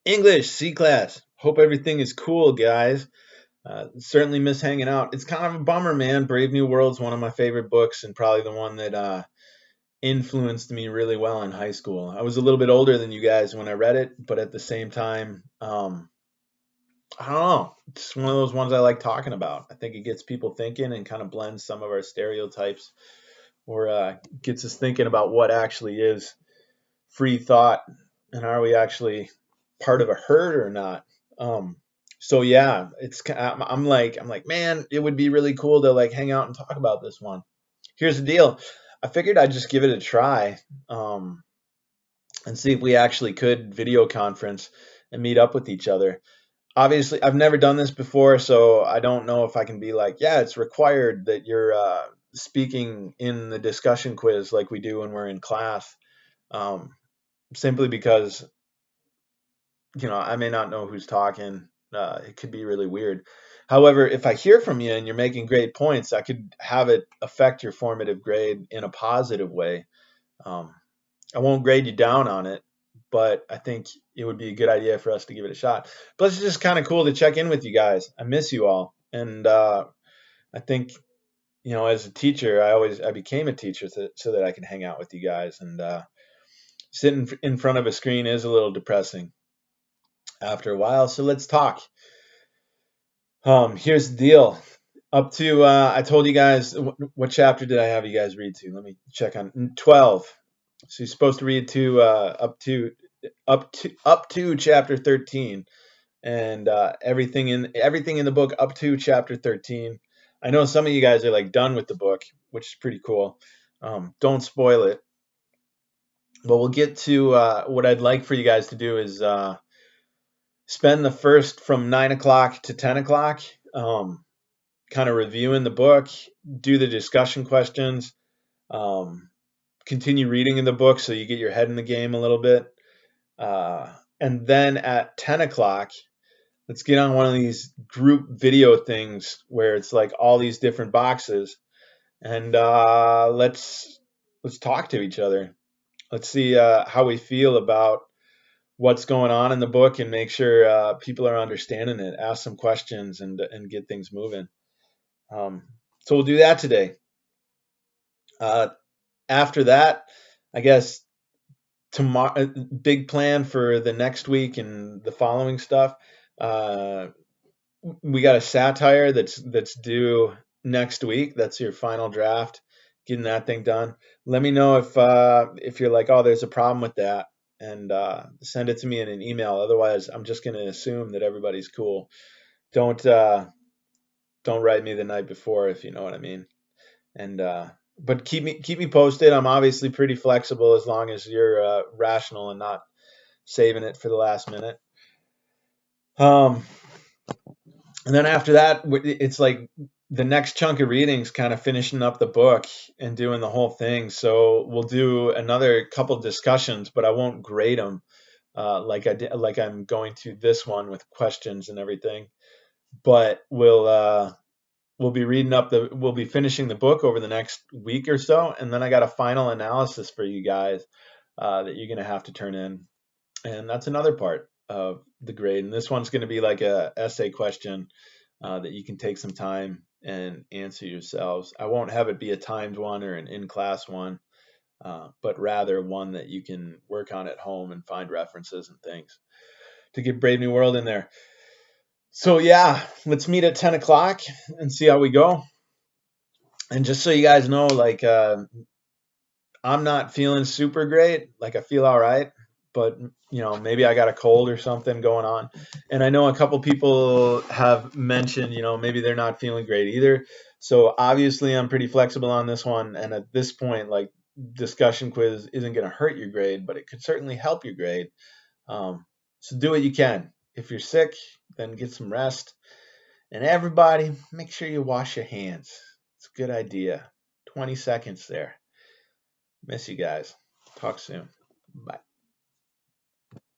English, C class. Hope everything is cool, guys. Certainly miss hanging out. It's kind of a bummer, man. Brave New World's one of my favorite books and probably the one that influenced me really well in high school. I was a little bit older than you guys when I read it, but at the same time, I don't know. It's one of those ones I like talking about. I think it gets people thinking and kind of blends some of our stereotypes or gets us thinking about what actually is free thought and are we actually part of a herd or not. Um, so yeah, I'm like, man, it would be really cool to like hang out and talk about this one. Here's the deal. I figured I'd just give it a try um, and see if we actually could video conference and meet up with each other. Obviously, I've never done this before, so I don't know if I can be like, yeah, it's required that you're speaking in the discussion quiz like we do when we're in class. Um, Simply because I may not know who's talking. It could be really weird. However, if I hear from you and you're making great points, I could have it affect your formative grade in a positive way. Um, I won't grade you down on it, but I think it would be a good idea for us to give it a shot. Plus, it's just kind of cool to check in with you guys. I miss you all, and I think as a teacher, I became a teacher so that I can hang out with you guys. And sitting in front of a screen is a little depressing after a while. So let's talk. Here's the deal. Up to I told you guys what chapter did I have you guys read to? Let me check on 12. So you're supposed to read to up to chapter 13 and everything in the book up to chapter 13. I know some of you guys are like done with the book, which is pretty cool. Don't spoil it. But we'll get to what I'd like for you guys to do is spend the first from 9 o'clock to 10 o'clock. Kind of reviewing the book, do the discussion questions, um, continue reading in the book so you get your head in the game a little bit. And then at 10 o'clock, let's get on one of these group video things where it's like all these different boxes and let's talk to each other. Let's see how we feel about what's going on in the book and make sure people are understanding it. Ask some questions and get things moving. Um, so we'll do that today. Uh, After that, I guess tomorrow, big plan for the next week and the following stuff. Uh, we got a satire that's due next week. That's your final draft. Getting that thing done. Let me know if you're like, oh, there's a problem with that, and send it to me in an email. Otherwise, I'm just going to assume that everybody's cool. Don't uh, don't write me the night before if you know what I mean. And but keep me posted. I'm obviously pretty flexible as long as you're rational and not saving it for the last minute. Um, and then after that, it's like the next chunk of readings, kind of finishing up the book and doing the whole thing. So we'll do another couple discussions, but I won't grade them like I did, like I'm going to this one with questions and everything. But we'll be finishing the book over the next week or so, and then I got a final analysis for you guys that you're gonna have to turn in, and that's another part of the grade. And this one's gonna be like a essay question that you can take some time and answer yourselves. I won't have it be a timed one or an in-class one, but rather one that you can work on at home and find references and things to get Brave New World in there. So yeah, let's meet at 10 o'clock and see how we go. And just so you guys know, like I'm not feeling super great. Like I feel all right, but maybe I got a cold or something going on. And I know a couple people have mentioned, maybe they're not feeling great either. So obviously I'm pretty flexible on this one. And at this point, like discussion quiz isn't going to hurt your grade, but it could certainly help your grade. So do what you can. If you're sick, then get some rest. And everybody, make sure you wash your hands. It's a good idea. 20 seconds there. Miss you guys. Talk soon. Bye.